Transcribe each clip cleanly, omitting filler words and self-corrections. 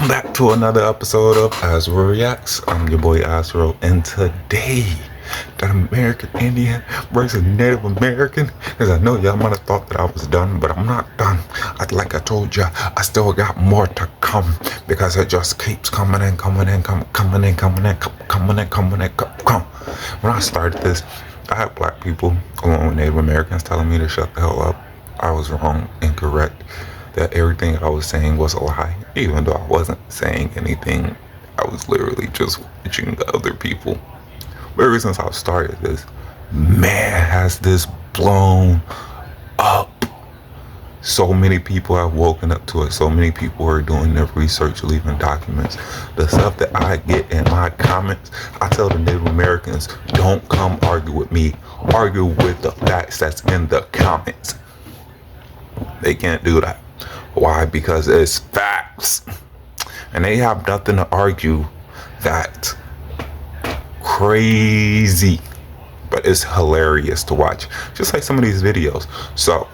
Welcome back to another episode of Azro Reacts. I'm your boy Azro, and today, that American Indian versus Native American, because I know y'all might have thought that I was done, but I'm not done. Like I told you, I still got more to come, because it just keeps coming in. When I started this, I had black people along with Native Americans telling me to shut the hell up. I was wrong, incorrect, that everything I was saying was a lie, even though I wasn't saying anything. I was literally just watching the other people. But ever since I've started this, man, has this blown up. So many people have woken up to it. So many people are doing their research, leaving documents. The stuff that I get in my comments, I tell the Native Americans, don't come argue with me. Argue with the facts that's in the comments. They can't do that. Why? Because it's facts. And they have nothing to argue. That crazy. But it's hilarious to watch. Just like some of these videos. So,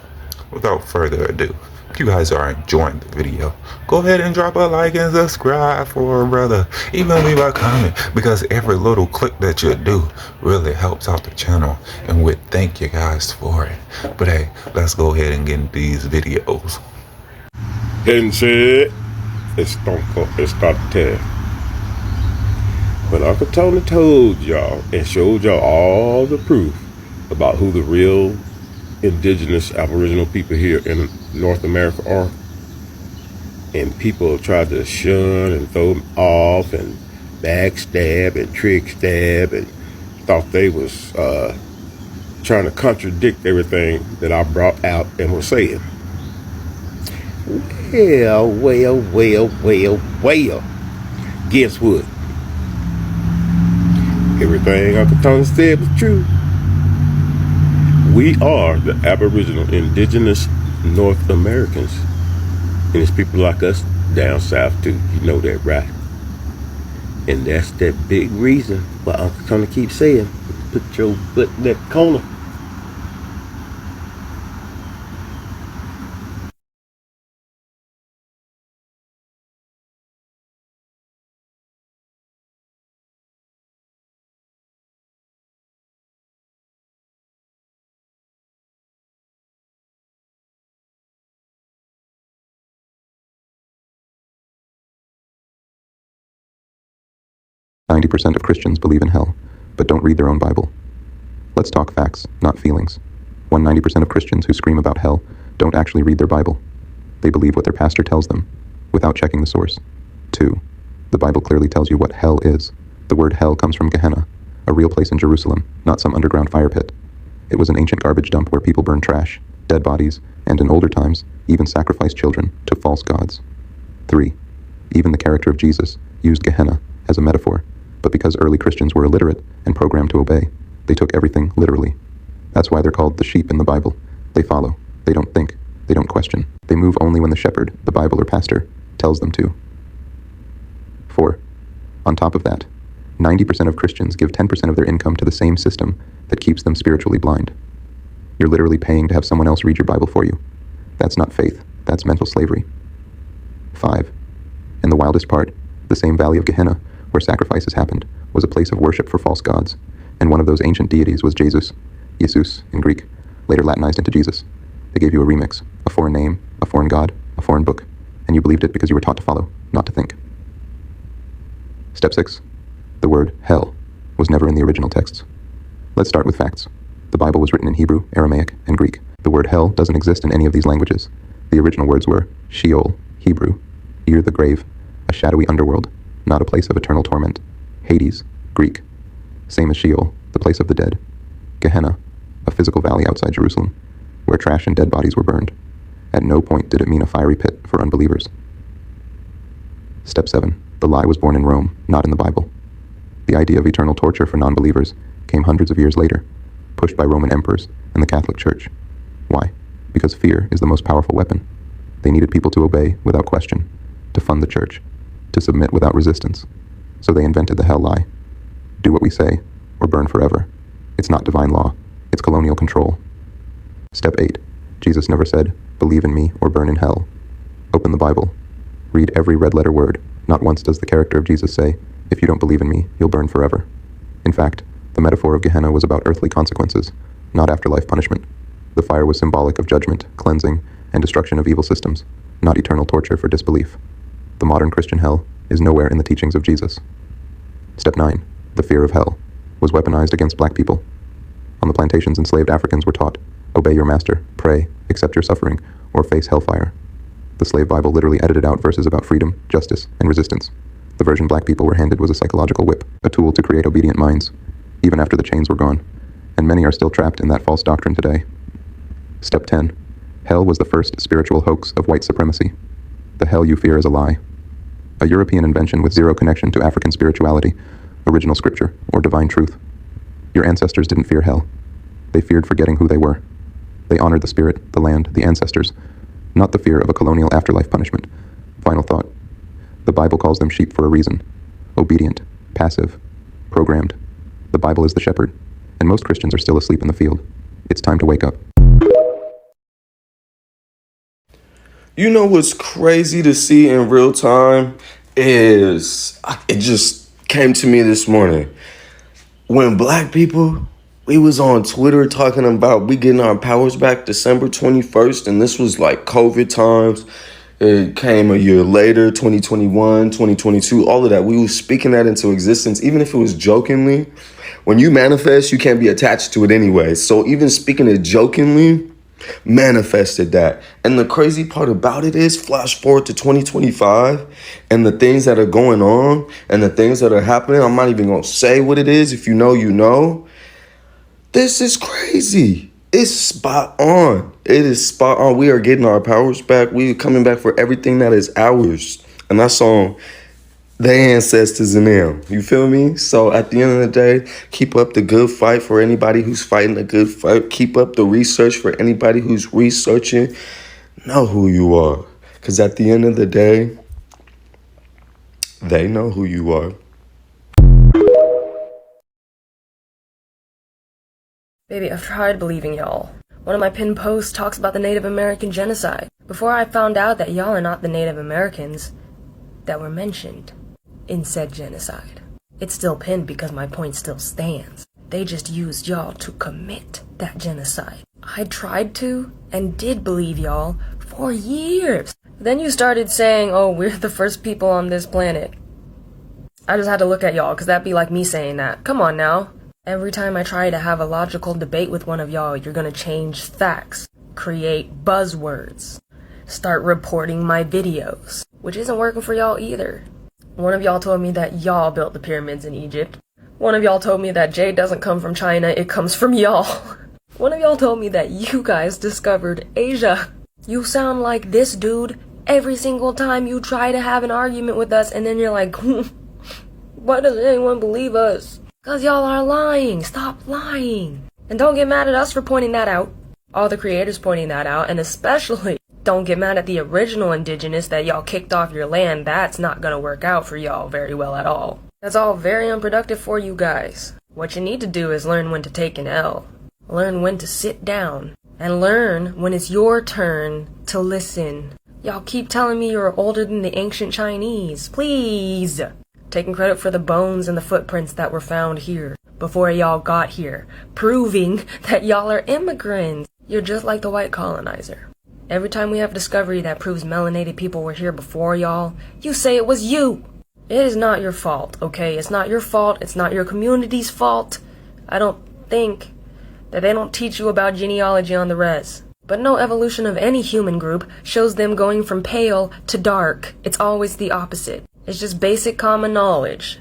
without further ado, if you guys are enjoying the video, go ahead and drop a like and subscribe for a brother. Even leave a comment, because every little click that you do really helps out the channel, and we thank you guys for it. But hey, let's go ahead and get into these videos. Hense estante. When Uncle Tony told y'all and showed y'all all the proof about who the real indigenous aboriginal people here in North America are, and people tried to shun and throw them off and backstab and trick stab and thought they was trying to contradict everything that I brought out and was saying. Well. Guess what? Everything Uncle Tony said was true. We are the Aboriginal Indigenous North Americans. And it's people like us down south too. You know that, right? And that's that big reason why Uncle Tony keeps saying, put your butt in that corner. %90 of Christians believe in hell, but don't read their own Bible. Let's talk facts, not feelings. 90% of Christians who scream about hell don't actually read their Bible. They believe what their pastor tells them, without checking the source. 2. The Bible clearly tells you what hell is. The word hell comes from Gehenna, a real place in Jerusalem, not some underground fire pit. It was an ancient garbage dump where people burned trash, dead bodies, and in older times, even sacrificed children to false gods. 3. Even the character of Jesus used Gehenna as a metaphor. But because early Christians were illiterate and programmed to obey, they took everything literally. That's why they're called the sheep in the Bible. They follow. They don't think. They don't question. They move only when the shepherd, the Bible or pastor, tells them to. 4. On top of that, 90% of Christians give 10% of their income to the same system that keeps them spiritually blind. You're literally paying to have someone else read your Bible for you. That's not faith. That's mental slavery. 5. And the wildest part, the same valley of Gehenna, where sacrifices happened, was a place of worship for false gods, and one of those ancient deities was Jesus in Greek, later Latinized into Jesus. They gave you a remix, a foreign name, a foreign god, a foreign book, and you believed it because you were taught to follow, not to think. Step 6. The word hell was never in the original texts. Let's start with facts. The Bible was written in Hebrew, Aramaic, and Greek. The word hell doesn't exist in any of these languages. The original words were Sheol, Hebrew, ear the grave, a shadowy underworld, not a place of eternal torment. Hades, Greek, same as Sheol, the place of the dead. Gehenna, a physical valley outside Jerusalem, where trash and dead bodies were burned. At no point did it mean a fiery pit for unbelievers. Step 7. The lie was born in Rome, not in the Bible. The idea of eternal torture for non-believers came hundreds of years later, pushed by Roman emperors and the Catholic Church. Why? Because fear is the most powerful weapon. They needed people to obey without question, to fund the church, to submit without resistance. So they invented the hell lie. Do what we say, or burn forever. It's not divine law. It's colonial control. Step 8. Jesus never said, believe in me or burn in hell. Open the Bible. Read every red-letter word. Not once does the character of Jesus say, "If you don't believe in me, you'll burn forever." In fact, the metaphor of Gehenna was about earthly consequences, not afterlife punishment. The fire was symbolic of judgment, cleansing, and destruction of evil systems, not eternal torture for disbelief. The modern Christian hell is nowhere in the teachings of Jesus. Step 9. The fear of hell was weaponized against black people. On the plantations, enslaved Africans were taught, "Obey your master, pray, accept your suffering, or face hellfire." The slave Bible literally edited out verses about freedom, justice, and resistance. The version black people were handed was a psychological whip, a tool to create obedient minds, even after the chains were gone, and many are still trapped in that false doctrine today. Step 10. Hell was the first spiritual hoax of white supremacy. The hell you fear is a lie. A European invention with zero connection to African spirituality, original scripture, or divine truth. Your ancestors didn't fear hell. They feared forgetting who they were. They honored the spirit, the land, the ancestors, not the fear of a colonial afterlife punishment. Final thought. The Bible calls them sheep for a reason. Obedient, passive, programmed. The Bible is the shepherd, and most Christians are still asleep in the field. It's time to wake up. You know what's crazy to see in real time is, it just came to me this morning. When black people, we was on Twitter talking about we getting our powers back December 21st, and this was like COVID times. It came a year later, 2021, 2022, all of that. We was speaking that into existence, even if it was jokingly. When you manifest, you can't be attached to it anyway. So even speaking it jokingly, manifested that. And the crazy part about it is, flash forward to 2025 and the things that are going on and the things that are happening. I'm not even going to say what it is. If you know, you know. This is crazy. It's spot on. It is spot on. We are getting our powers back. We are coming back for everything that is ours. And that's on the ancestors and them. You feel me? So at the end of the day, keep up the good fight for anybody who's fighting a good fight. Keep up the research for anybody who's researching. Know who you are. Because at the end of the day, they know who you are. Baby, I've tried believing y'all. One of my pinned posts talks about the Native American genocide. Before I found out that y'all are not the Native Americans that were mentioned in said genocide. It's still pinned because my point still stands. They just used y'all to commit that genocide. I tried to and did believe y'all for years. Then you started saying, oh, we're the first people on this planet. I just had to look at y'all because that'd be like me saying that. Come on now. Every time I try to have a logical debate with one of y'all, you're gonna change facts, create buzzwords, start reporting my videos, which isn't working for y'all either. One of y'all told me that y'all built the pyramids in Egypt. One of y'all told me that jade doesn't come from China, it comes from y'all. One of y'all told me that you guys discovered Asia. You sound like this dude every single time you try to have an argument with us, and then you're like, why does anyone believe us? Because y'all are lying. Stop lying. And don't get mad at us for pointing that out. All the creators pointing that out, and especially don't get mad at the original indigenous that y'all kicked off your land. That's not gonna work out for y'all very well at all. That's all very unproductive for you guys. What you need to do is learn when to take an L. Learn when to sit down. And learn when it's your turn to listen. Y'all keep telling me you're older than the ancient Chinese. Please! Taking credit for the bones and the footprints that were found here before y'all got here, proving that y'all are immigrants. You're just like the white colonizer. Every time we have discovery that proves melanated people were here before y'all, you say it was you. It is not your fault, okay? It's not your fault. It's not your community's fault. I don't think that they don't teach you about genealogy on the res. But no evolution of any human group shows them going from pale to dark. It's always the opposite. It's just basic common knowledge.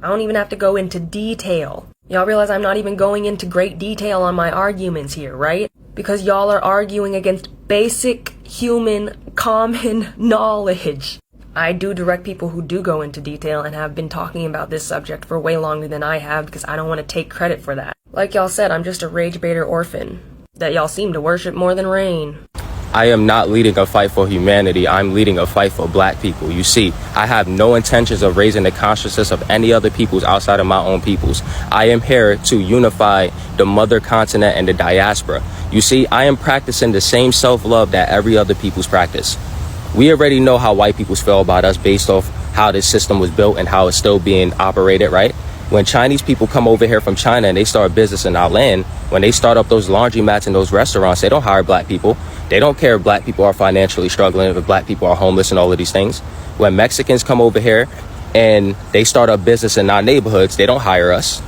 I don't even have to go into detail. Y'all realize I'm not even going into great detail on my arguments here, right? Because y'all are arguing against basic human common knowledge. I do direct people who do go into detail and have been talking about this subject for way longer than I have because I don't want to take credit for that. Like y'all said, I'm just a rage baiter orphan that y'all seem to worship more than rain. I am not leading a fight for humanity. I'm leading a fight for black people. You see, I have no intentions of raising the consciousness of any other peoples outside of my own peoples. I am here to unify the mother continent and the diaspora. You see, I am practicing the same self-love that every other people's practice. We already know how white people feel about us based off how this system was built and how it's still being operated, right? When Chinese people come over here from China and they start business in our land, when they start up those laundromats and those restaurants, they don't hire black people. They don't care if black people are financially struggling, if black people are homeless and all of these things. When Mexicans come over here and they start up business in our neighborhoods, they don't hire us.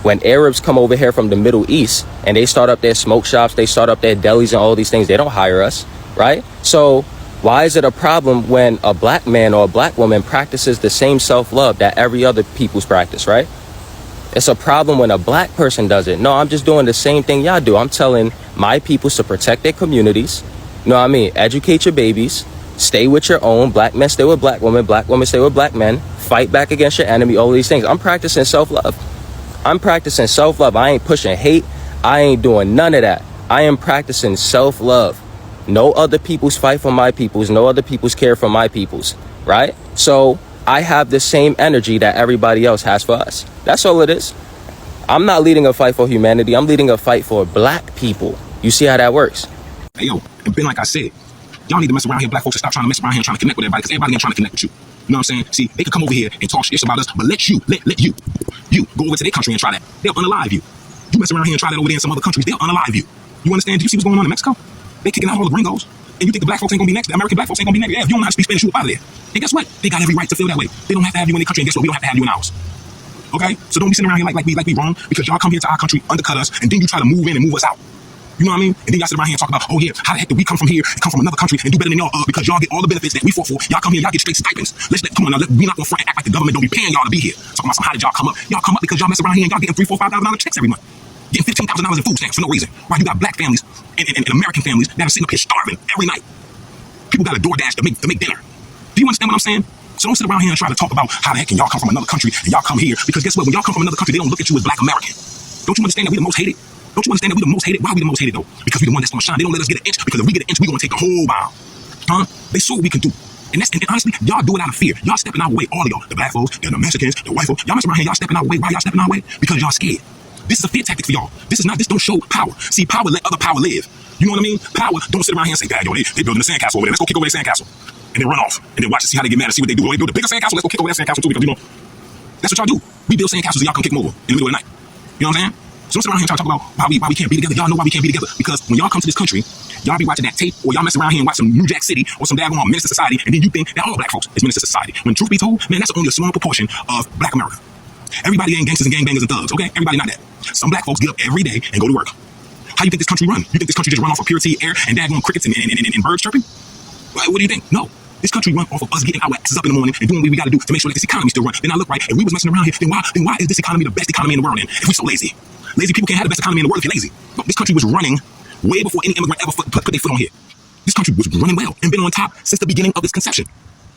When Arabs come over here from the Middle East and they start up their smoke shops, they start up their delis and all these things, they don't hire us, right? So why is it a problem when a black man or a black woman practices the same self-love that every other people's practice, right? It's a problem when a black person does it. No, I'm just doing the same thing y'all do. I'm telling my peoples to protect their communities. You know what I mean? Educate your babies. Stay with your own. Black men stay with black women stay with black men. Fight back against your enemy, all these things. I'm practicing self-love. I'm practicing self-love. I ain't pushing hate. I ain't doing none of that. I am practicing self-love. No other peoples fight for my peoples. No other peoples care for my peoples, right? So I have the same energy that everybody else has for us. That's all it is. I'm not leading a fight for humanity. I'm leading a fight for black people. You see how that works? Hey, yo, and Ben, like I said, y'all need to mess around here, black folks, and stop trying to mess around here and trying to connect with everybody, because everybody ain't trying to connect with you. You know what I'm saying? See, they could come over here and talk shit about us, but let you go over to their country and try that. They'll unalive you. You mess around here and try that over there in some other countries, they'll unalive you. You understand? Do you see what's going on in Mexico? They kicking out all the gringos. And you think the black folks ain't gonna be next? The American black folks ain't gonna be next? Yeah, if you don't know how to speak Spanish, you up out of there. And guess what? They got every right to feel that way. They don't have to have you in their country, and guess what? We don't have to have you in ours. Okay? So don't be sitting around here like we wrong, because y'all come here to our country, undercut us, and then you try to move in and move us out. You know what I mean? And then y'all sit around here and talk about, oh yeah, how the heck did we come from here and come from another country and do better than y'all, because y'all get all the benefits that we fought for. Y'all come here, y'all get straight stipends. Come on now, we not gonna front and act like the government don't be paying y'all to be here. Talking about how did y'all come up? Y'all come up because y'all mess around here and y'all getting $3,000, $4,000, $5,000 checks every month. Getting $15,000 in food stamps for no reason. Why you got black families and American families that are sitting up here starving every night. People got a DoorDash to make dinner. Do you understand what I'm saying? So don't sit around here and try to talk about how the heck can y'all come from another country and y'all come here, because guess what? When y'all come from another country, they don't look at you as black American. Don't you understand that we the most hated? Don't you understand that we the most hated? Why are we the most hated though? Because we the one that's gonna shine. They don't let us get an inch, because if we get an inch, we gonna take the whole mile. Huh? They saw what we can do. And honestly, y'all do it out of fear. Y'all stepping our way, all of y'all. The black folks, the Mexicans, the white folks. Y'all mess around here, y'all stepping our way. Why y'all stepping our way? Because y'all scared. This is a fear tactic for y'all. This don't show power. See, power let other power live. You know what I mean? Power don't sit around here and say, "Dad, yo, they building a sandcastle over there. Let's go kick over their sandcastle." And then run off. And then watch and see how they get mad and see what they do. Oh, they build a bigger sandcastle, let's go kick over that sandcastle too, because, you know, that's what y'all do. We build sandcastles and y'all come kick them over in the middle of the night. You know what I'm saying? So don't sit around here and try to talk about why we can't be together. Y'all know why we can't be together. Because when y'all come to this country, y'all be watching that tape, or y'all mess around here and watch some New Jack City or some daggone Minister Society, and then you think that all black folks is Minister Society. When truth be told, man, that's only a small proportion of black America. Everybody ain't gangsters and gangbangers and thugs, okay? Everybody not that. Some black folks get up every day and go to work. How you think this country run? You think this country just run off of purity, air, and daggone crickets and birds chirping? What do you think? No. This country runs off of us getting our asses up in the morning and doing what we got to do to make sure that this economy still runs. Then I look right, and we was messing around here. Then why is this economy the best economy in the world then? If we so lazy. Lazy people can't have the best economy in the world if you're lazy. No, this country was running way before any immigrant ever put their foot on here. This country was running well and been on top since the beginning of its conception.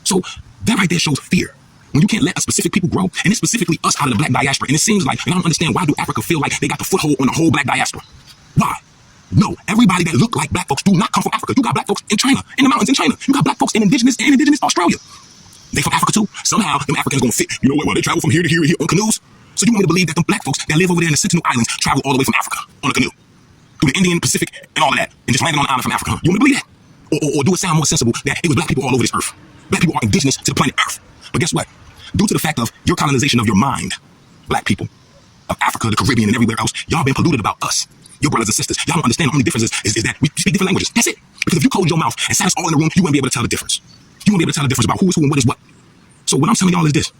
So that right there shows fear. When you can't let a specific people grow, and it's specifically us out of the black diaspora. And it seems like, and I don't understand, why do Africa feel like they got the foothold on the whole black diaspora? Why? No, everybody that look like black folks do not come from Africa. You got black folks in China, in the mountains in China. You got black folks in indigenous Australia. They from Africa too. Somehow, them Africans gonna fit. You know what? Well, they travel from here to here and here on canoes. So you want me to believe that the black folks that live over there in the Sentinel Islands travel all the way from Africa on a canoe, through the Indian Pacific and all of that, and just landed on an island from Africa? You want me to believe that? Or do it sound more sensible that it was black people all over this earth? Black people are indigenous to the planet Earth. But guess what? Due to the fact of your colonization of your mind, black people of Africa, the Caribbean, and everywhere else, y'all been polluted about us, your brothers and sisters. Y'all don't understand the only difference is that we speak different languages. That's it. Because if you close your mouth and sat us all in the room, you wouldn't be able to tell the difference. You won't be able to tell the difference about who is who and what is what. So what I'm telling y'all is this.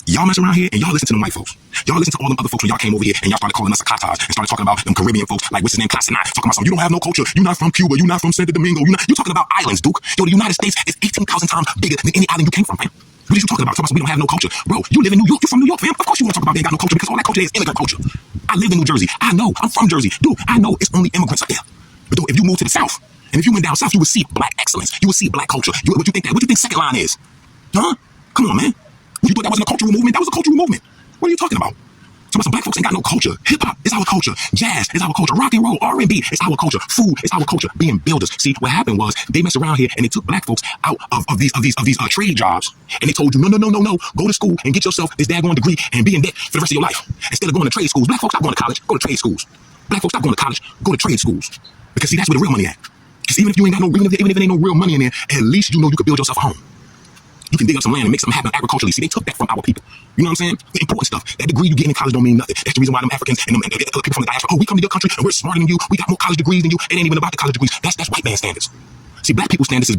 Y'all mess around here and y'all listen to them white folks. Y'all listen to all them other folks when y'all came over here and y'all started calling us a Akatas and started talking about them Caribbean folks like what's his name, Casanat, talking about something. You don't have no culture. You're not from Cuba. You're not from Santo Domingo. You're talking about islands, Duke. Yo, the United States is 18,000 times bigger than any island you came from, man. What are you talking about? Talking about we don't have no culture. Bro, you live in New York. You're from New York, fam. Of course you want to talk about they ain't got no culture, because all that culture is immigrant culture. I live in New Jersey. I know. I'm from Jersey. Dude, I know it's only immigrants up there. But dude, if you move to the South, and if you went down South, you would see black excellence. You would see black culture. What you think second line is? Huh? Come on, man. You thought that wasn't a cultural movement? That was a cultural movement. What are you talking about? Some black folks ain't got no culture. Hip hop is our culture. Jazz is our culture. Rock and roll, R&B is our culture. Food is our culture. Being builders. See, what happened was they messed around here and they took black folks out of these trade jobs, and they told you no. Go to school and get yourself this daggone degree and be in debt for the rest of your life instead of going to trade schools. Black folks stop going to college. Go to trade schools. Black folks stop going to college. Go to trade schools, because see, that's where the real money at. Because even if you ain't got no, even if it ain't no real money in there, at least you know you could build yourself a home. You can dig up some land and make something happen agriculturally. See, they took that from our people. You know what I'm saying? The important stuff. That degree you get in college don't mean nothing. That's the reason why them Africans and other people from the diaspora, oh, we come to your country and we're smarter than you. We got more college degrees than you. It ain't even about the college degrees. That's white man standards. See, black people standards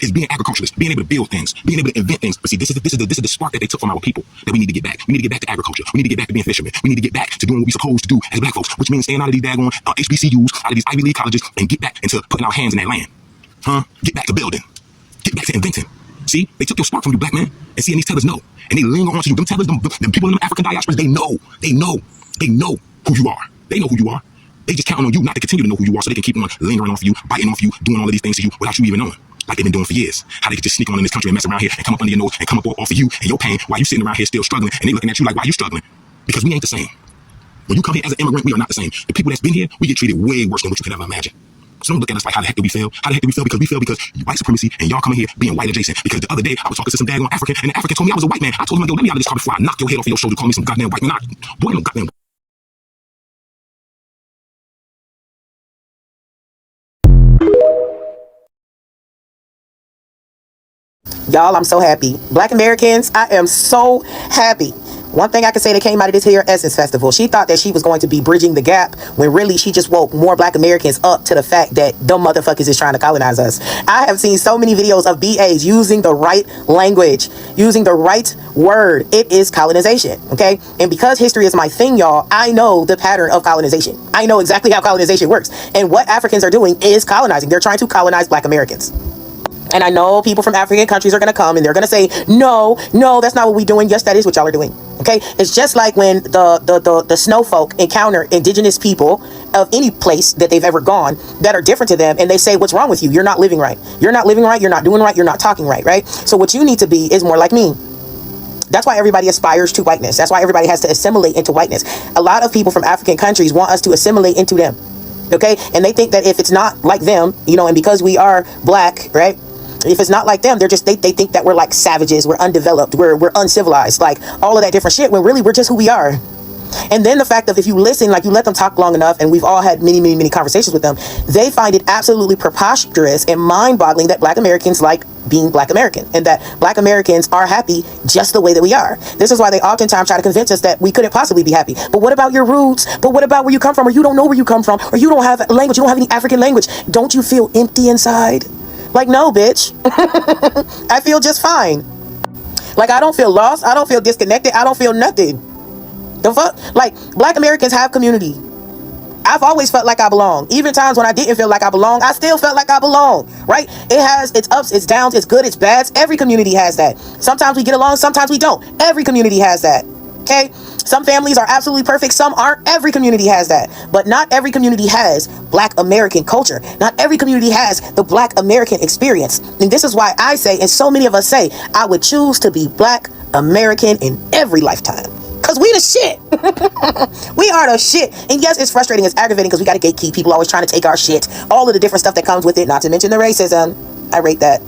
is being agriculturalists, being able to build things, being able to invent things. But see, this is the spark that they took from our people that we need to get back. We need to get back to agriculture. We need to get back to being fishermen. We need to get back to doing what we're supposed to do as black folks, which means staying out of these daggone HBCUs, out of these Ivy League colleges, and get back into putting our hands in that land. Get back to building. Get back to inventing. See, they took your spark from you, black man, and see, and these tellers know, and they linger on to you. Them tellers, them people in the African diasporas, they know who you are. They know who you are. They just counting on you not to continue to know who you are, so they can keep on lingering off you, biting off you, doing all of these things to you without you even knowing, like they've been doing for years. How they could just sneak on in this country and mess around here and come up under your nose and come up off of you and your pain while you sitting around here still struggling, and they looking at you like, why you struggling? Because we ain't the same. When you come here as an immigrant, we are not the same. The people that's been here, we get treated way worse than what you could ever imagine. So don't look at us like, how the heck do we fail? How the heck do we fail? Because we fail because white supremacy and y'all coming here being white adjacent. Because the other day I was talking to some daggone African, and the African told me I was a white man. I told him, yo, let me out of this car before I knock your head off your shoulder. Call me some goddamn white man. Boy, no goddamn. Y'all, I'm so happy. Black Americans, I am so happy. One thing I can say that came out of this here Essence Festival, she thought that she was going to be bridging the gap when really she just woke more Black Americans up to the fact that them motherfuckers is trying to colonize us. I have seen so many videos of BAs using the right language, using the right word. It is colonization, okay? And because history is my thing, y'all, I know the pattern of colonization. I know exactly how colonization works. And what Africans are doing is colonizing. They're trying to colonize Black Americans. And I know people from African countries are going to come and they're going to say, no, that's not what we're doing. Yes, that is what y'all are doing. Okay. It's just like when the snow folk encounter indigenous people of any place that they've ever gone that are different to them. And they say, what's wrong with you? You're not living right. You're not living right. You're not doing right. You're not talking right. Right. So what you need to be is more like me. That's why everybody aspires to whiteness. That's why everybody has to assimilate into whiteness. A lot of people from African countries want us to assimilate into them. Okay. And they think that if it's not like them, you know, and because we are Black, right? If it's not like them, they think that we're like savages, we're undeveloped, we're uncivilized, like all of that different shit, when really we're just who we are. And then the fact that if you listen, like you let them talk long enough, and we've all had many conversations with them, they find it absolutely preposterous and mind-boggling that Black Americans like being Black American, and that Black Americans are happy just the way that we are. This is why they oftentimes try to convince us that we couldn't possibly be happy. But what about your roots? But what about where you come from? Or you don't know where you come from? Or you don't have language, you don't have any African language. Don't you feel empty inside? Like, no, bitch. I feel just fine. Like, I don't feel lost. I don't feel disconnected. I don't feel nothing. The fuck? Like, Black Americans have community. I've always felt like I belong. Even times when I didn't feel like I belong, I still felt like I belong, right? It has its ups, its downs, its good, its bads. Every community has that. Sometimes we get along, sometimes we don't. Every community has that, okay? Some families are absolutely perfect, some aren't. Every community has that. But not every community has Black American culture. Not every community has the Black American experience. And this is why I say, and so many of us say, I would choose to be Black American in every lifetime. Because we the shit. We are the shit. And yes, it's frustrating, it's aggravating, because we got to gatekeep. People always trying to take our shit. All of the different stuff that comes with it, not to mention the racism. I rate that.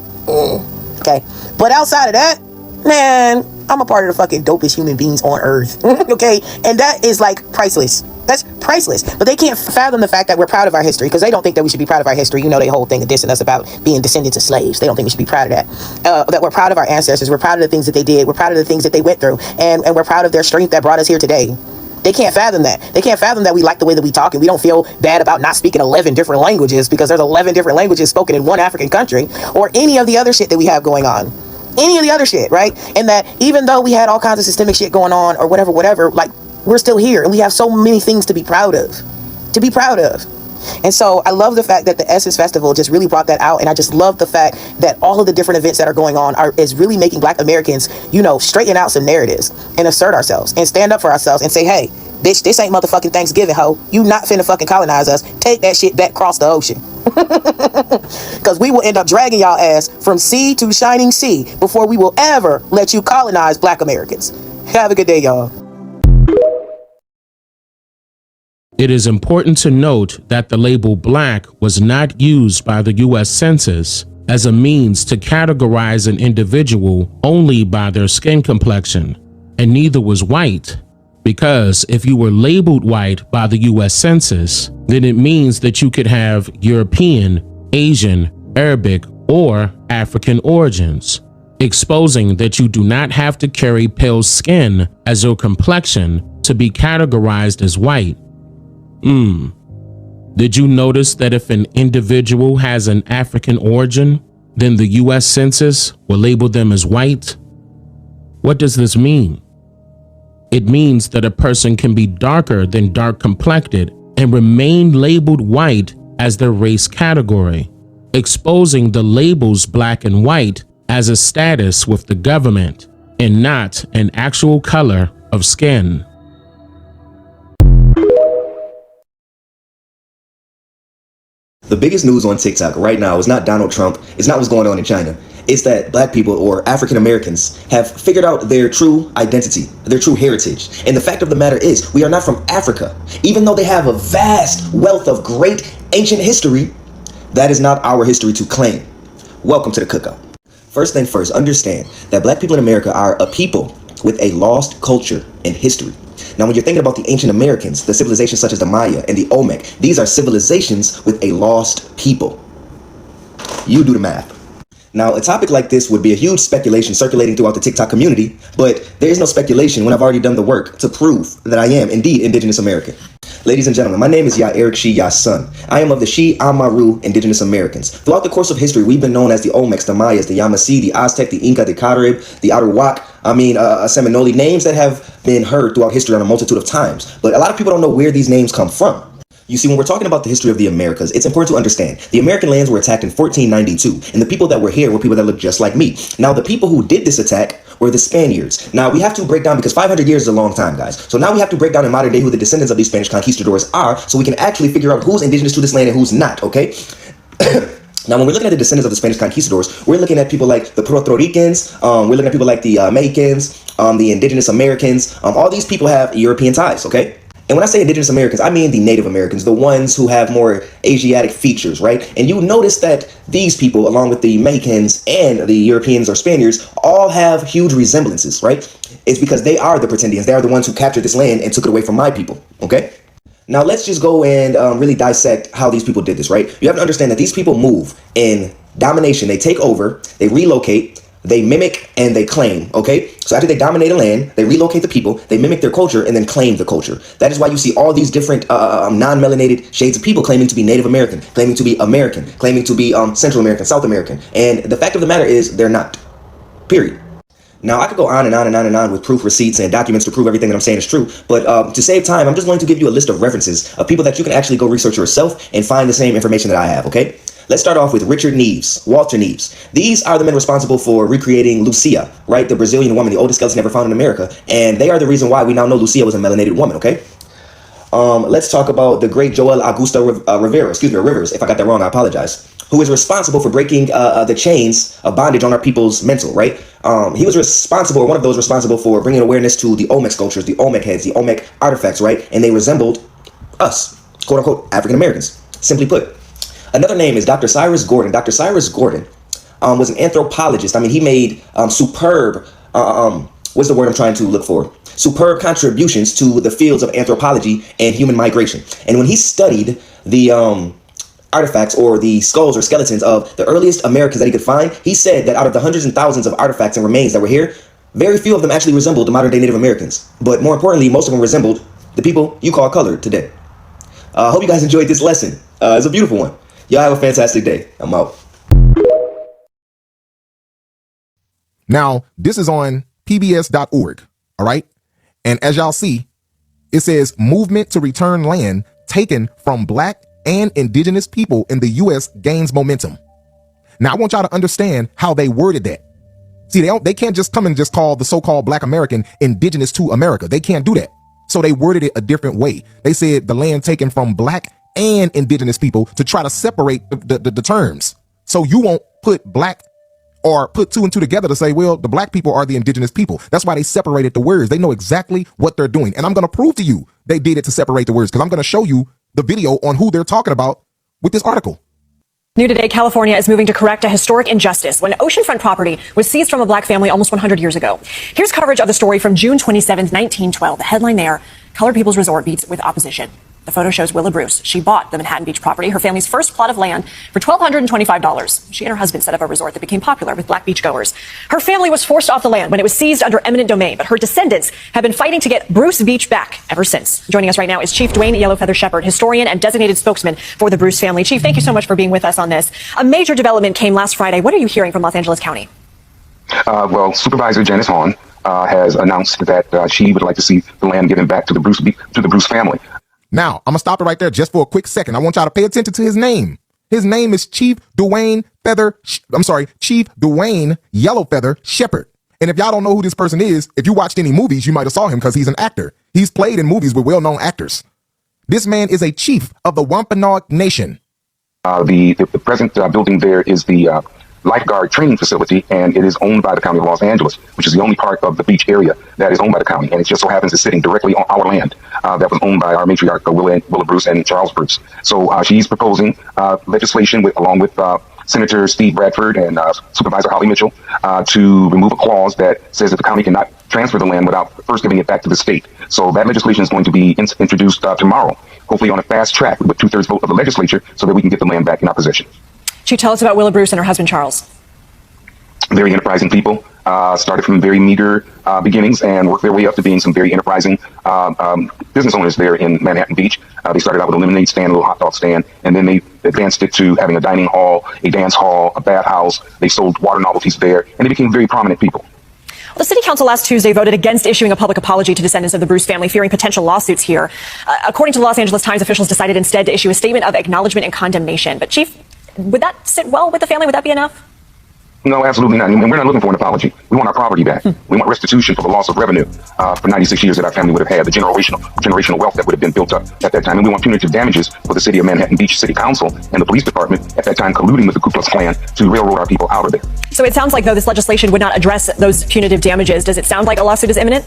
Okay. But outside of that, man, I'm a part of the fucking dopest human beings on earth. Okay? And that is like priceless. That's priceless. But they can't fathom the fact that we're proud of our history, because they don't think that we should be proud of our history. You know, the whole thing of dissing us about being descendants of slaves. They don't think we should be proud of that. That we're proud of our ancestors. We're proud of the things that they did. We're proud of the things that they went through. And we're proud of their strength that brought us here today. They can't fathom that. They can't fathom that we like the way that we talk, and we don't feel bad about not speaking 11 different languages, because there's 11 different languages spoken in one African country, or any of the other shit that we have going on. Any of the other shit, right? And that even though we had all kinds of systemic shit going on, or whatever, like, we're still here, and we have so many things to be proud of. And so I love the fact that the Essence Festival just really brought that out. And I just love the fact that all of the different events that are going on is really making Black Americans, you know, straighten out some narratives and assert ourselves and stand up for ourselves and say, hey, bitch, this ain't motherfucking Thanksgiving, ho. You not finna fucking colonize us. Take that shit back across the ocean. Because we will end up dragging y'all ass from sea to shining sea before we will ever let you colonize Black Americans. Have a good day, y'all. It is important to note that the label Black was not used by the U.S. Census as a means to categorize an individual only by their skin complexion, and neither was white, because if you were labeled white by the U.S. Census, then it means that you could have European, Asian, Arabic, or African origins, exposing that you do not have to carry pale skin as your complexion to be categorized as white. Did you notice that if an individual has an African origin, then the US Census will label them as white? What does this mean? It means that a person can be darker than dark complected and remain labeled white as their race category, exposing the labels black and white as a status with the government and not an actual color of skin. The biggest news on TikTok right now is not Donald Trump, it's not what's going on in China. It's that black people or African Americans have figured out their true identity, their true heritage. And the fact of the matter is, we are not from Africa. Even though they have a vast wealth of great ancient history, that is not our history to claim. Welcome to the cookout. First thing first, understand that black people in America are a people with a lost culture and history. Now, when you're thinking about the ancient Americans, the civilizations such as the Maya and the Olmec, these are civilizations with a lost people. You do the math. Now, a topic like this would be a huge speculation circulating throughout the TikTok community, but there is no speculation when I've already done the work to prove that I am indeed Indigenous American. Ladies and gentlemen, my name is Eric Shi Son. I am of the Shi Amaru Indigenous Americans. Throughout the course of history, we've been known as the Olmecs, the Mayas, the Yamasee, the Aztec, the Inca, the Carib, the Arawak, Seminole, names that have been heard throughout history on a multitude of times. But a lot of people don't know where these names come from. You see, when we're talking about the history of the Americas, it's important to understand the American lands were attacked in 1492, and the people that were here were people that looked just like me. Now, the people who did this attack were the Spaniards. Now, we have to break down, because 500 years is a long time, guys. So now we have to break down in modern day who the descendants of these Spanish conquistadors are, so we can actually figure out who's indigenous to this land and who's not, okay? Now, when we're looking at the descendants of the Spanish conquistadors, we're looking at people like the Puerto Ricans, we're looking at people like the Mexicans, the indigenous Americans. All these people have European ties, okay? And when I say indigenous Americans, I mean the Native Americans, the ones who have more Asiatic features, right? And you notice that these people, along with the Mexicans and the Europeans or Spaniards, all have huge resemblances, right? It's because they are the pretendians. They are the ones who captured this land and took it away from my people, okay? Now, let's just go and really dissect how these people did this, right? You have to understand that these people move in domination. They take over, they relocate, they mimic, and they claim, okay? So after they dominate a land, they relocate the people, they mimic their culture, and then claim the culture. That is why you see all these different non-melanated shades of people claiming to be Native American, claiming to be American, claiming to be Central American, South American. And the fact of the matter is, they're not. Period. Now, I could go on and on and on and on with proof, receipts, and documents to prove everything that I'm saying is true. But to save time, I'm just going to give you a list of references of people that you can actually go research yourself and find the same information that I have, okay? Let's start off with Richard Neves, Walter Neves. These are the men responsible for recreating Lucia, right? The Brazilian woman, the oldest skeleton ever found in America. And they are the reason why we now know Lucia was a melanated woman, okay? Let's talk about the great Joel Augusto Rivers, if I got that wrong, I apologize, who is responsible for breaking the chains of bondage on our people's mental, right? He was responsible, or one of those responsible for bringing awareness to the Olmec sculptures, the Olmec heads, the Olmec artifacts, right? And they resembled us, quote unquote, African Americans, simply put. Another name is Dr. Cyrus Gordon. Dr. Cyrus Gordon was an anthropologist. I mean, he made superb, what's the word I'm trying to look for? Superb contributions to the fields of anthropology and human migration. And when he studied the artifacts or the skulls or skeletons of the earliest Americans that he could find, he said that out of the hundreds and thousands of artifacts and remains that were here, very few of them actually resembled the modern day Native Americans. But more importantly, most of them resembled the people you call colored today. I hope you guys enjoyed this lesson. It's a beautiful one. Y'all have a fantastic day. I'm out. Now, this is on pbs.org, all right? And as y'all see, it says movement to return land taken from black and indigenous people in the U.S. gains momentum. Now, I want y'all to understand how they worded that. See, they can't just come and just call the so-called black American indigenous to America. They can't do that. So they worded it a different way. They said the land taken from black and indigenous people to try to separate the terms. So you won't put black or put two and two together to say, well, the black people are the indigenous people. That's why they separated the words. They know exactly what they're doing. And I'm going to prove to you they did it to separate the words, because I'm going to show you the video on who they're talking about with this article. New today, California is moving to correct a historic injustice when oceanfront property was seized from a black family almost 100 years ago. Here's coverage of the story from June 27, 1912. The headline there, Colored People's Resort beats with opposition. The photo shows Willa Bruce. She bought the Manhattan Beach property, her family's first plot of land, for $1,225. She and her husband set up a resort that became popular with black beachgoers. Her family was forced off the land when it was seized under eminent domain, but her descendants have been fighting to get Bruce Beach back ever since. Joining us right now is Chief Dwayne Yellowfeather Shepherd, historian and designated spokesman for the Bruce family. Chief, thank you so much for being with us on this. A major development came last Friday. What are you hearing from Los Angeles County? Well, Supervisor Janice Hahn has announced that she would like to see the land given back to the Bruce family. Now, I'm going to stop it right there just for a quick second. I want y'all to pay attention to his name. His name is Chief Dwayne Yellowfeather Shepherd. And if y'all don't know who this person is, if you watched any movies, you might have saw him because he's an actor. He's played in movies with well-known actors. This man is a chief of the Wampanoag Nation. The present building there is the lifeguard training facility, and it is owned by the County of Los Angeles, which is the only part of the beach area that is owned by the county. And it just so happens it's sitting directly on our land that was owned by our matriarch, Willa Bruce and Charles Bruce. So she's proposing legislation along with Senator Steve Bradford and Supervisor Holly Mitchell to remove a clause that says that the county cannot transfer the land without first giving it back to the state. So that legislation is going to be introduced tomorrow, hopefully on a fast track with 2/3 vote of the legislature so that we can get the land back in our possession. Chief, tell us about Willa Bruce and her husband, Charles. Very enterprising people, started from very meager beginnings and worked their way up to being some very enterprising business owners there in Manhattan Beach. They started out with a lemonade stand, a little hot dog stand, and then they advanced it to having a dining hall, a dance hall, a bathhouse. They sold water novelties there, and they became very prominent people. The City Council last Tuesday voted against issuing a public apology to descendants of the Bruce family, fearing potential lawsuits here. According to the Los Angeles Times, officials decided instead to issue a statement of acknowledgement and condemnation. But, Chief, would that sit well with the family? Would that be enough? No, absolutely not. And we're not looking for an apology. We want our property back. We want restitution for the loss of revenue for 96 years that our family would have had, the generational wealth that would have been built up at that time. And we want punitive damages for the city of Manhattan Beach City Council and the police department at that time colluding with the Ku Klux Klan to railroad our people out of there. So it sounds like, though, this legislation would not address those punitive damages. Does it sound like a lawsuit is imminent?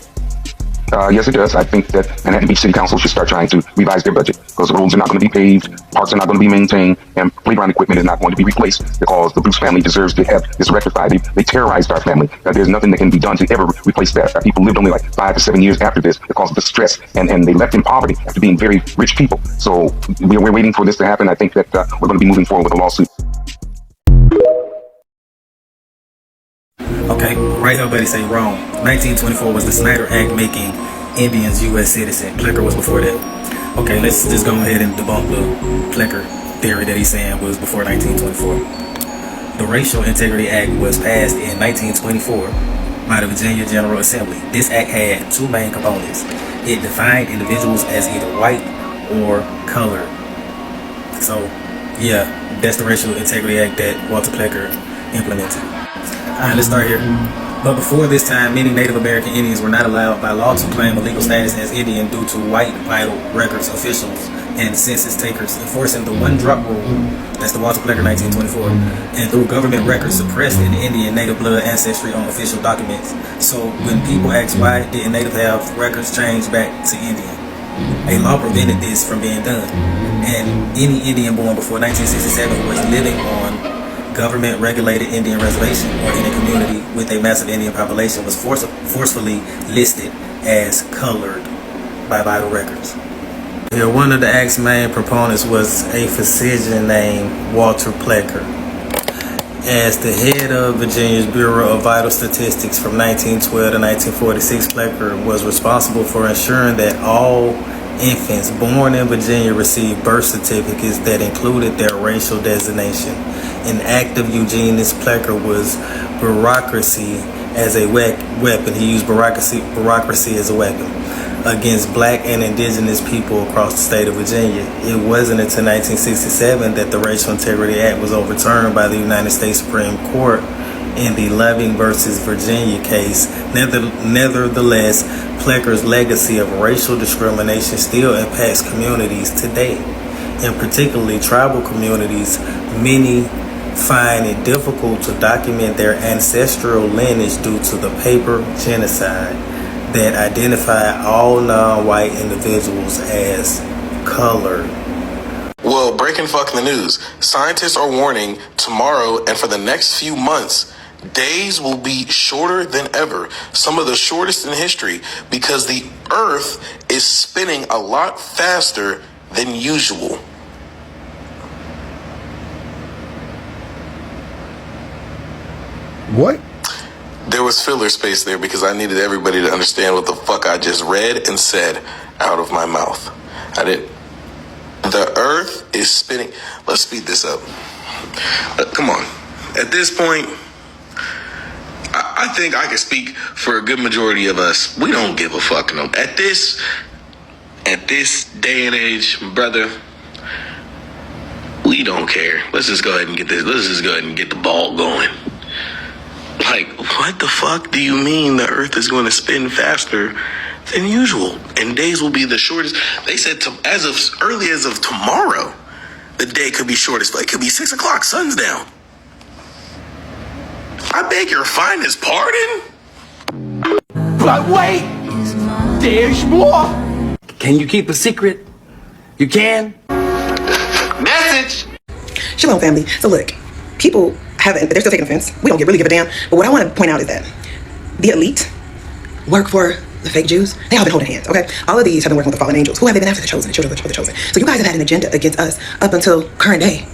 Yes, it does. I think that Manhattan Beach City Council should start trying to revise their budget because the roads are not going to be paved, parks are not going to be maintained, and playground equipment is not going to be replaced because the Bruce family deserves to have this rectified. They terrorized our family. There's nothing that can be done to ever replace that. Our people lived only like 5 to 7 years after this because of the stress, and they left in poverty after being very rich people. So we're waiting for this to happen. I think that we're going to be moving forward with a lawsuit. Okay, right here, buddy, say wrong. 1924 was the Snyder Act making Indians U.S. citizen. Plecker was before that. Okay, let's just go ahead and debunk the Plecker theory that he's saying was before 1924. The Racial Integrity Act was passed in 1924 by the Virginia General Assembly. This act had two main components. It defined individuals as either white or colored. So, yeah, that's the Racial Integrity Act that Walter Plecker implemented. Alright, let's start here. But before this time, many Native American Indians were not allowed by law to claim a legal status as Indian due to white vital records officials and census takers enforcing the one-drop rule, that's the Walter Plecker 1924, and through government records suppressed in Indian native blood ancestry on official documents. So when people ask why didn't Native have records changed back to Indian, a law prevented this from being done. And any Indian born before 1967 who was living on government-regulated Indian reservation or in a community with a massive Indian population was forcefully listed as colored by vital records. Yeah, one of the act's main proponents was a physician named Walter Plecker. As the head of Virginia's Bureau of Vital Statistics from 1912 to 1946, Plecker was responsible for ensuring that all infants born in Virginia received birth certificates that included their racial designation. An act of Eugenius Plecker was bureaucracy as a weapon. He used bureaucracy as a weapon against black and indigenous people across the state of Virginia. It wasn't until 1967 that the Racial Integrity Act was overturned by the United States Supreme Court in the Loving versus Virginia case. Nevertheless, Plecker's legacy of racial discrimination still impacts communities today. In particularly tribal communities, many find it difficult to document their ancestral lineage due to the paper genocide that identify all non-white individuals as colored. Well, breaking fucking the news. Scientists are warning tomorrow and for the next few months, days will be shorter than ever, some of the shortest in history, because the Earth is spinning a lot faster than usual. What? There was filler space there because I needed everybody to understand what the fuck I just read and said out of my mouth. I did. The earth is spinning. Let's speed this up. Come on. At this point, I think I can speak for a good majority of us. We don't give a fuck no. At this day and age, brother, we don't care. Let's just go ahead and get this. Let's just go ahead and get the ball going. Like, what the fuck do you mean the earth is going to spin faster than usual? And days will be the shortest. They said as of early as of tomorrow, the day could be shortest. Like, it could be 6 o'clock, sun's down. I beg your finest pardon? But wait, there's more. Can you keep a secret? You can? Message! Shalom, family. So look, people they're still taking offense. We don't really give a damn. But what I want to point out is that the elite work for the fake Jews. They all been holding hands, okay? All of these have been working with the fallen angels. Who have they been after? The chosen, the children of the chosen. So you guys have had an agenda against us up until current day.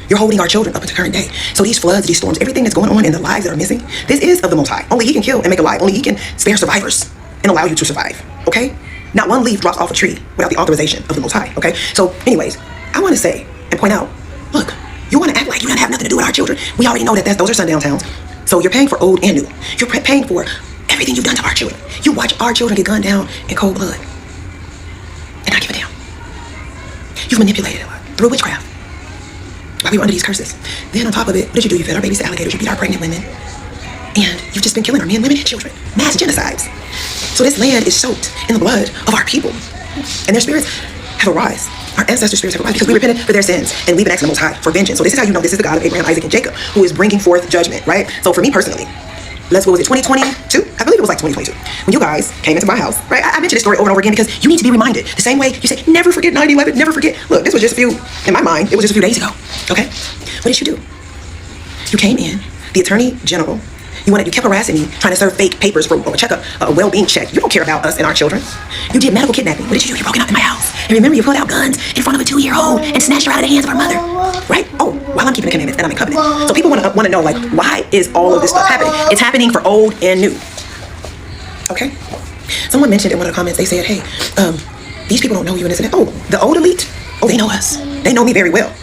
You're holding our children up until current day. So these floods, these storms, everything that's going on in the lives that are missing, this is of the Most High. Only He can kill and make alive. Only He can spare survivors and allow you to survive, okay? Not one leaf drops off a tree without the authorization of the Most High, okay? So anyways, I want to say and point out, look, you want to act like you don't have nothing to do with our children. We already know that those are sundown towns. So you're paying for old and new. You're paying for everything you've done to our children. You watch our children get gunned down in cold blood and not give a damn. You've manipulated a lot through witchcraft while we were under these curses. Then on top of it, what did you do? You fed our babies to alligators. You beat our pregnant women. And you've just been killing our men, women, and children. Mass genocides. So this land is soaked in the blood of our people. And their spirits have arised. Our ancestors' spirits have arised because we repented for their sins and we've been asking the Most High for vengeance. So this is how you know this is the God of Abraham, Isaac, and Jacob who is bringing forth judgment, right? So for me personally, what was it, 2022? I believe it was like 2022. When you guys came into my house, right? I mentioned this story over and over again because you need to be reminded. The same way you say, never forget 9/11, never forget. Look, this was just in my mind, it was just a few days ago, okay? What did you do? You came in, the Attorney General, you kept harassing me, trying to serve fake papers for a checkup, a well-being check. You don't care about us and our children. You did medical kidnapping. What did you do? You broke out in my house. And remember, you pulled out guns in front of a 2-year-old and snatched her out of the hands of her mother, right? Oh, while I'm keeping the commandments and I'm in covenant. So people want to know, like, why is all of this stuff happening? It's happening for old and new. Okay? Someone mentioned in one of the comments, they said, hey, these people don't know you and this and that. Oh, the old elite? Oh, they know us. They know me very well.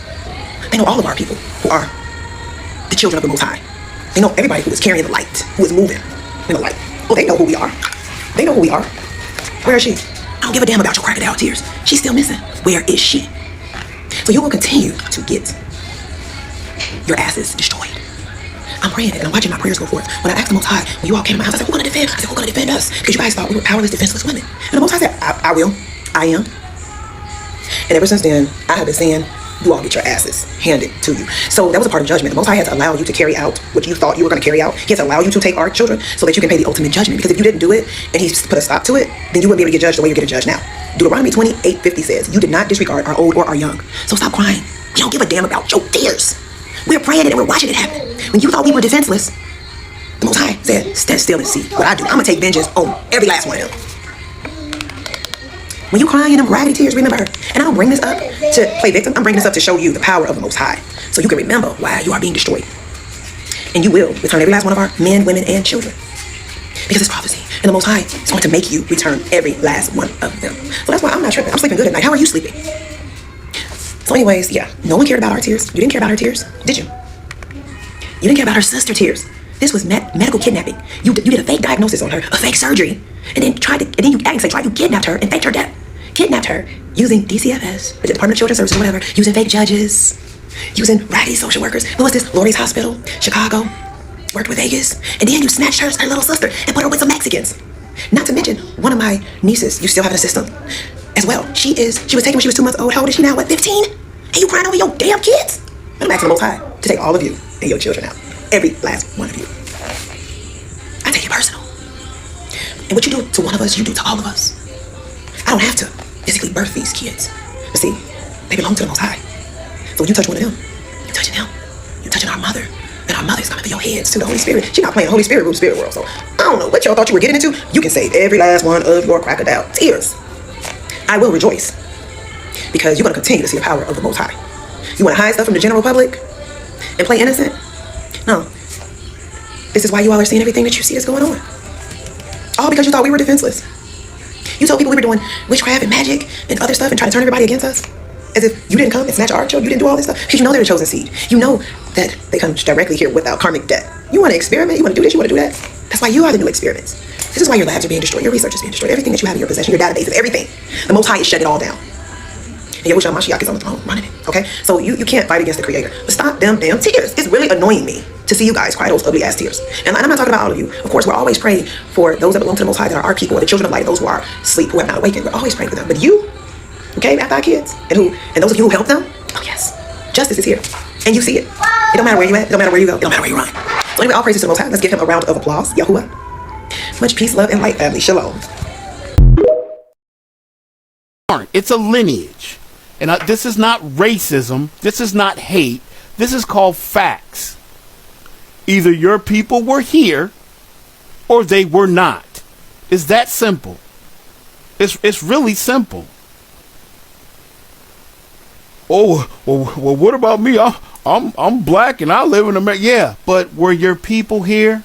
They know all of our people who are the children of the Most High. They know everybody who is carrying the light, who is moving in the light. Oh, they know who we are. They know who we are. Where is she? I don't give a damn about your crocodile tears. She's still missing. Where is she? So you will continue to get your asses destroyed. I'm praying it and I'm watching my prayers go forth. When I asked the Most High, when you all came to my house, I said, who's going to defend? I said, who's going to defend us? Because you guys thought we were powerless, defenseless women. And the Most High said, I will. I am. And ever since then, I have been saying, you all get your asses handed to you. So that was a part of judgment. The Most High had to allow you to carry out what you thought you were going to carry out. He had to allow you to take our children so that you can pay the ultimate judgment. Because if you didn't do it and He put a stop to it, then you wouldn't be able to get judged the way you're getting judged now. Deuteronomy 28:50 says, you did not disregard our old or our young. So stop crying. We don't give a damn about your tears. We're praying it and we're watching it happen. When you thought we were defenseless, the Most High said, stand still and see what I do. I'm going to take vengeance on every last one of them. When you crying in them raggedy tears, remember her. And I don't bring this up to play victim. I'm bringing this up to show you the power of the Most High. So you can remember why you are being destroyed. And you will return every last one of our men, women, and children. Because it's prophecy. And the Most High is going to make you return every last one of them. So that's why I'm not tripping. I'm sleeping good at night. How are you sleeping? So anyways, yeah. No one cared about our tears. You didn't care about her tears, did you? You didn't care about her sister tears. This was medical kidnapping. You did a fake diagnosis on her, a fake surgery, and then you kidnapped her and faked her death. Kidnapped her using DCFS, the Department of Children's Services or whatever, using fake judges, using raggedy social workers. What was this? Lori's Hospital, Chicago, worked with Vegas, and then you snatched her little sister and put her with some Mexicans. Not to mention, one of my nieces, you still have an assistant as well. She was taken when she was 2 months old. How old is she now? What, 15? And you crying over your damn kids? I'm asking the Most High to take all of you and your children out. Every last one of you. I take it personal. And what you do to one of us, you do to all of us. I don't have to physically birth these kids. But see, they belong to the Most High. So when you touch one of them, you're touching them. You're touching our mother. And our mother's coming for your heads to the Holy Spirit. She's not playing Holy Spirit, rules spirit world. So I don't know what y'all thought you were getting into. You can save every last one of your crocodile tears. I will rejoice. because you're going to continue to see the power of the Most High. You want to hide stuff from the general public and play innocent? No. This is why you all are seeing everything that you see that's going on. All because you thought we were defenseless. You told people we were doing witchcraft and magic and other stuff and trying to turn everybody against us. As if you didn't come and snatch our children, you didn't do all this stuff. Because you know they're the chosen seed. You know that they come directly here without karmic debt. You want to experiment? You want to do this? You want to do that? That's why you are the new experiments. This is why your labs are being destroyed. Your research is being destroyed. Everything that you have in your possession, your databases, everything. The Most High is shut it all down. And Yahushua Mashiach is on the throne running it. Okay? So you can't fight against the Creator. But stop them damn tears. It's really annoying me to see you guys cry those ugly ass tears. And I'm not talking about all of you. Of course, we're always praying for those that belong to the Most High, that are our people, or the children of light, those who are asleep, who have not awakened. We're always praying for them. But you, who came after our kids, and those of you who helped them, oh yes, justice is here. And you see it. It don't matter where you at. It don't matter where you go. It don't matter where you run. So anyway, all praises to the Most High. Let's give him a round of applause. Yahuwah. Much peace, love, and light, family. Shalom. It's a lineage. And this is not racism. This is not hate. This is called facts. Either your people were here or they were not. It's that simple. It's really simple. Oh, well, what about me? I'm black and I live in America. Yeah, but were your people here?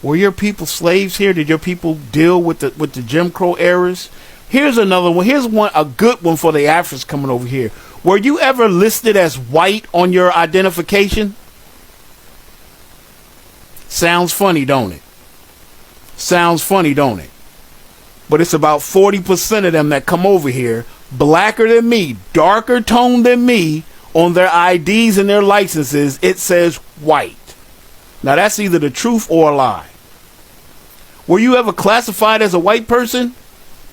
Were your people slaves here? Did your people deal with the Jim Crow eras? Here's another one. Here's a good one for the Africans coming over here. Were you ever listed as white on your identification? Sounds funny, don't it? Sounds funny, don't it? But it's about 40% of them that come over here, blacker than me, darker toned than me, on their IDs and their licenses, it says white. Now that's either the truth or a lie. Were you ever classified as a white person?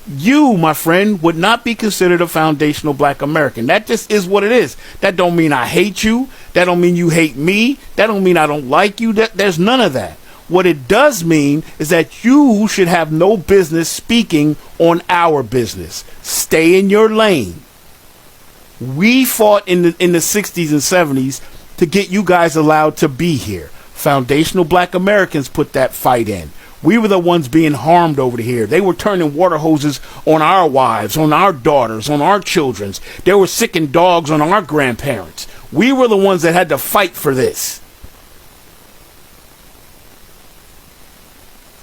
You, my friend, would not be considered a foundational black American. That just is what it is. That don't mean I hate you. That don't mean you hate me. That don't mean I don't like you. There's none of that. What it does mean is that you should have no business speaking on our business. Stay in your lane. We fought in the 60s and 70s to get you guys allowed to be here. Foundational black Americans put that fight in. We were the ones being harmed over here. They were turning water hoses on our wives, on our daughters, on our children. They were sicking dogs on our grandparents. We were the ones that had to fight for this.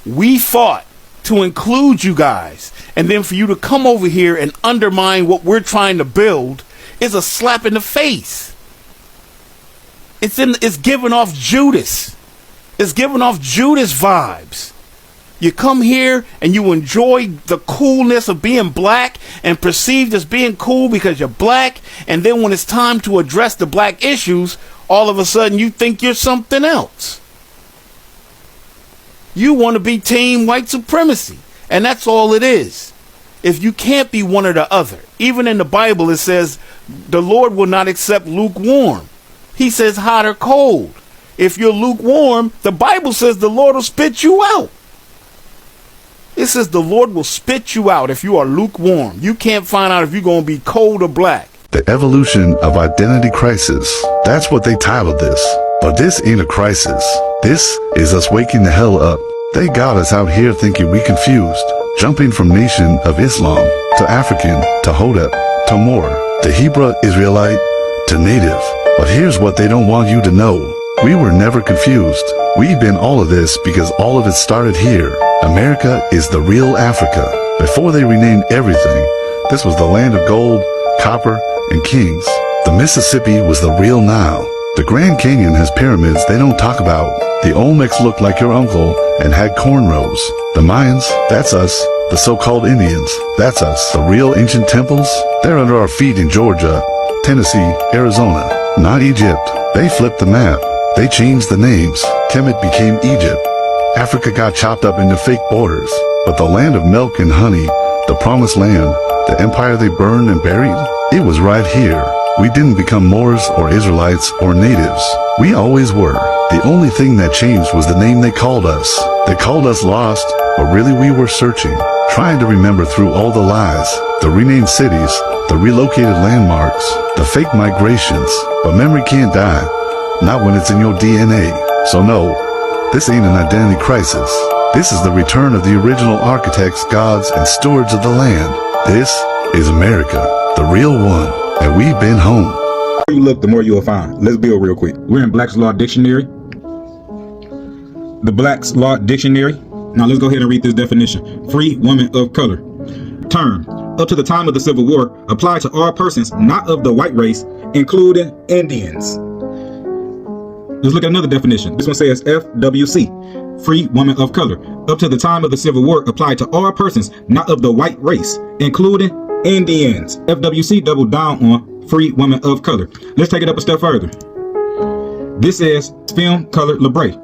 We fought to include you guys. And then for you to come over here and undermine what we're trying to build is a slap in the face. It's giving off Judas. It's giving off Judas vibes. You come here and you enjoy the coolness of being black and perceived as being cool because you're black. And then when it's time to address the black issues, all of a sudden you think you're something else. You want to be team white supremacy. And that's all it is. If you can't be one or the other, even in the Bible, it says the Lord will not accept lukewarm. He says hot or cold. If you're lukewarm, the Bible says the Lord will spit you out. It says the Lord will spit you out if you are lukewarm. You can't find out if you're going to be cold or black. The evolution of identity crisis. That's what they titled this. But this ain't a crisis. This is us waking the hell up. They got us out here thinking we confused. Jumping from Nation of Islam to African to Hodep to Moor to Hebrew Israelite to Native. But here's what they don't want you to know. We were never confused. We've been all of this because all of it started here. America is the real Africa. Before they renamed everything, this was the land of gold, copper, and kings. The Mississippi was the real Nile. The Grand Canyon has pyramids they don't talk about. The Olmecs looked like your uncle and had cornrows. The Mayans, that's us. The so-called Indians, that's us. The real ancient temples, they're under our feet in Georgia, Tennessee, Arizona. Not Egypt. They flipped the map. They changed the names. Kemet became Egypt. Africa got chopped up into fake borders. But the land of milk and honey, the promised land, the empire they burned and buried, it was right here. We didn't become Moors or Israelites or natives. We always were. The only thing that changed was the name they called us. They called us lost, but really we were searching, trying to remember through all the lies, the renamed cities, the relocated landmarks, the fake migrations. But memory can't die, not when it's in your DNA. So no, this ain't an identity crisis. This is the return of the original architects, gods, and stewards of the land. This is America. the real one, and we've been home. The more you look, the more you'll find. Let's build real quick. We're in Black's Law Dictionary. The Black's Law Dictionary. Now let's go ahead and read this definition. Free woman of color. Term, up to the time of the Civil War, applied to all persons not of the white race, including Indians. Let's look at another definition. This one says FWC, free woman of color. Up to the time of the Civil War, applied to all persons not of the white race, including Indians. FWC doubled down on free woman of color. Let's take it up a step further. This is film color libre.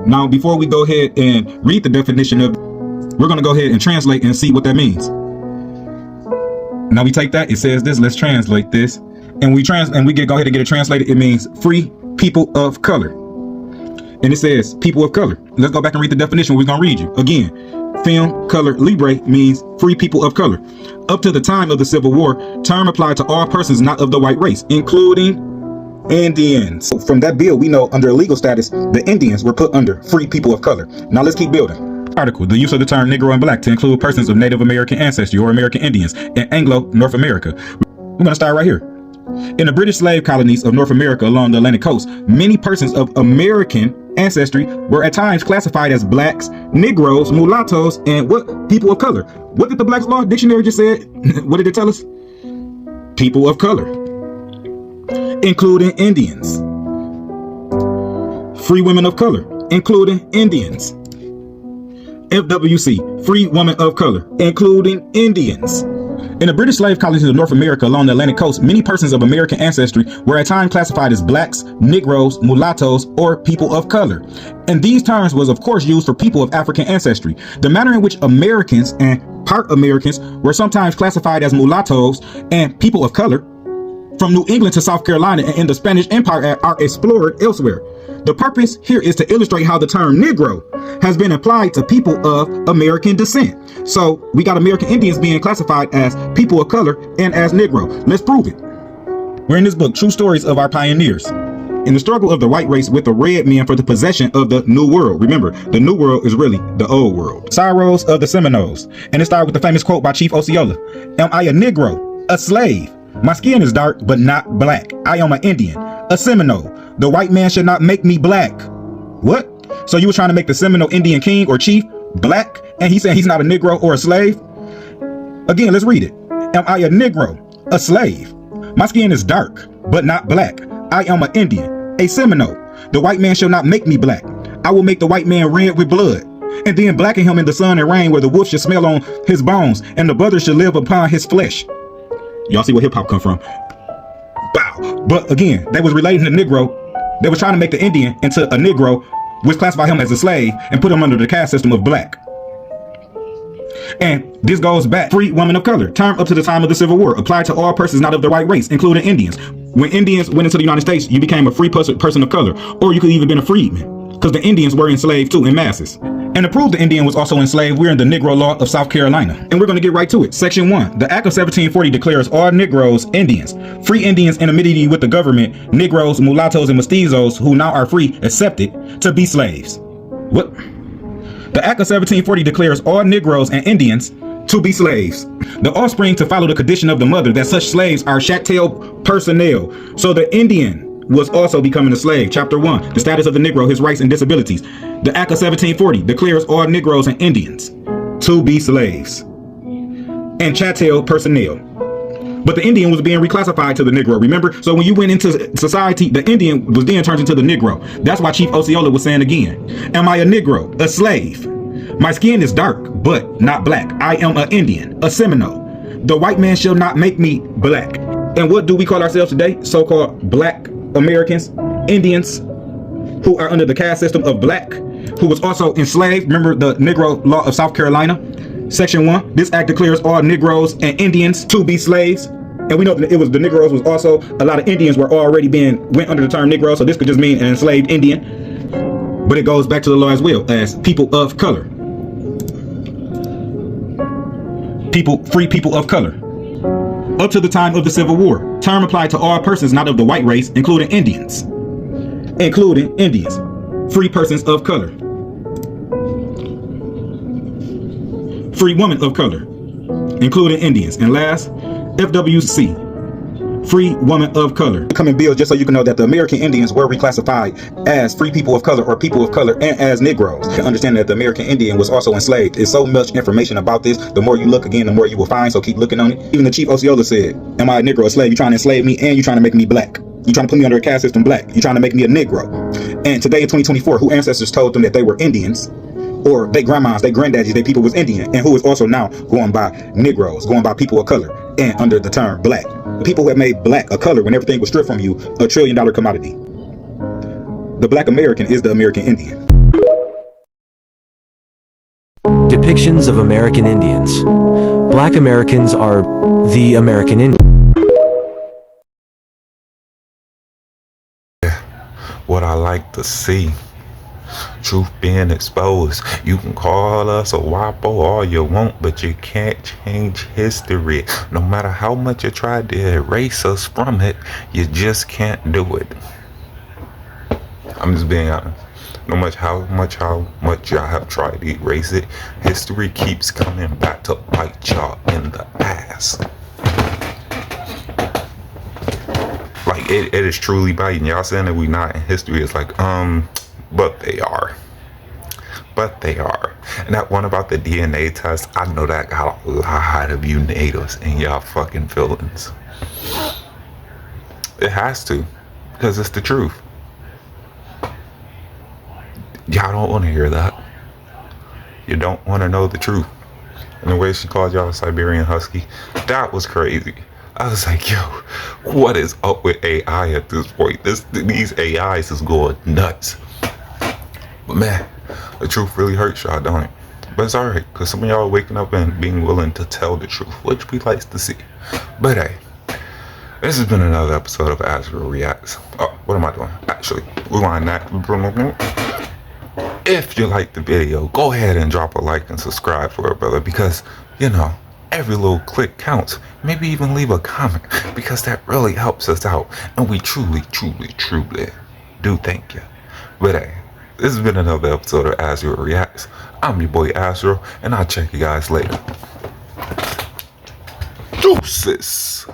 Now, before we go ahead and read the definition of, we're going to go ahead and translate and see what that means. Now we take that, it says this, let's translate this, and we go ahead and get it translated. It means free people of color. And it says people of color. Let's go back and read the definition. We're going to read you again. Film color libre means free people of color. Up to the time of the Civil War, term applied to all persons not of the white race, including Indians. So from that bill, we know under legal status, the Indians were put under free people of color. Now let's keep building. Article, the use of the term Negro and Black to include persons of Native American ancestry or American Indians in Anglo-North America. We're going to start right here. In the British slave colonies of North America along the Atlantic coast, many persons of American ancestry were at times classified as blacks, Negroes, mulattoes, and what? People of color. What did the Black's Law Dictionary just say? What did it tell us? People of color, including Indians. Free women of color, including Indians. FWC, free woman of color, including Indians. In the British slave colonies of North America along the Atlantic coast, many persons of American ancestry were at times classified as blacks, Negroes, mulattoes, or people of color. And these terms was of course used for people of African ancestry. The manner in which Americans and part Americans were sometimes classified as mulattoes and people of color from New England to South Carolina and in the Spanish Empire are explored elsewhere. The purpose here is to illustrate how the term Negro has been applied to people of American descent. So we got American Indians being classified as people of color and as Negro. Let's prove it. We're in this book, True Stories of Our Pioneers. In the struggle of the white race with the red men for the possession of the New World. Remember, the New World is really the Old World. Sorrows of the Seminoles. And it started with the famous quote by Chief Osceola. Am I a Negro, a slave? My skin is dark, but not black. I am an Indian, a Seminole. The white man should not make me black. What? So you were trying to make the Seminole Indian king or chief black? And he said he's not a Negro or a slave? Again, let's read it. Am I a Negro, a slave? My skin is dark, but not black. I am an Indian, a Seminole. The white man shall not make me black. I will make the white man red with blood, and then blacken him in the sun and rain, where the wolf should smell on his bones, and the brother should live upon his flesh. Y'all see where hip hop come from? Bow. But again, they was relating to Negro. They was trying to make the Indian into a Negro, which classified him as a slave and put him under the caste system of black. And this goes back. Free woman of color, term up to the time of the Civil War, applied to all persons not of the white race, including Indians. When Indians went into the United States, you became a free person of color, or you could even been a freedman, because the Indians were enslaved too in masses. And to prove the Indian was also enslaved, we're in the Negro Law of South Carolina. And we're going to get right to it. Section 1. The Act of 1740 declares all Negroes Indians. Free Indians in amity with the government, Negroes, mulattoes, and mestizos who now are free, accepted to be slaves. What? The Act of 1740 declares all Negroes and Indians to be slaves. The offspring to follow the condition of the mother, that such slaves are chattel personnel. So the Indian was also becoming a slave. Chapter 1, the status of the Negro, his rights and disabilities. The Act of 1740 declares all Negroes and Indians to be slaves and chattel personnel. But the Indian was being reclassified to the Negro, remember? So when you went into society, the Indian was then turned into the Negro. That's why Chief Osceola was saying again, am I a Negro, a slave? My skin is dark, but not black. I am an Indian, a Seminole. The white man shall not make me black. And what do we call ourselves today? So-called black Americans, Indians, who are under the caste system of black, who was also enslaved. Remember the Negro Law of South Carolina, Section 1. This act declares all Negroes and Indians to be slaves. And we know that it was the Negroes was also, a lot of Indians were already went under the term Negro, so this could just mean an enslaved Indian. But it goes back to the law as well as people of color. Free people of color. Up to the time of the Civil War, term applied to all persons not of the white race, including Indians. Free persons of color. Free women of color, including Indians. And last, FWC, Free Woman of Color. Coming bills just so you can know that the American Indians were reclassified as free people of color or people of color and as Negroes. To understand that the American Indian was also enslaved. There's so much information about this. The more you look again, the more you will find, so keep looking on it. Even the Chief Osceola said, am I a Negro, a slave? You trying to enslave me and you trying to make me black. You trying to put me under a caste system black. You trying to make me a Negro. And today in 2024, who ancestors told them that they were Indians, or they grandmas, they granddaddies, they people was Indian, and who is also now going by Negroes, going by people of color, and under the term black. The people who have made black a color when everything was stripped from you, $1 trillion commodity. The black American is the American Indian. Depictions of American Indians. Black Americans are the American Indians. What I like to see. Truth being exposed. You can call us a WAPO all you want, but you can't change history. No matter how much you try to erase us from it, you just can't do it. I'm just being honest. No matter how much y'all have tried to erase it, history keeps coming back to bite y'all in the ass. Like it is truly biting. Y'all saying that we not in history. It's like but they are. But they are. And that one about the DNA test, I know that got a lot of you natives in y'all fucking feelings. It has to. Because it's the truth. Y'all don't want to hear that. You don't want to know the truth. And the way she called y'all a Siberian Husky, that was crazy. I was like, yo, what is up with AI at this point? These AIs is going nuts. But man, the truth really hurts y'all, don't it? But it's alright, because some of y'all are waking up and being willing to tell the truth, which we like to see. But hey, this has been another episode of Azrael Reacts. Oh, what am I doing? Actually, rewind that. If you liked the video, go ahead and drop a like and subscribe for it, brother, because, you know, every little click counts. Maybe even leave a comment, because that really helps us out. And we truly, truly, truly do thank you. But hey, this has been another episode of Azrael Reacts. I'm your boy Azrael, and I'll check you guys later. Deuces.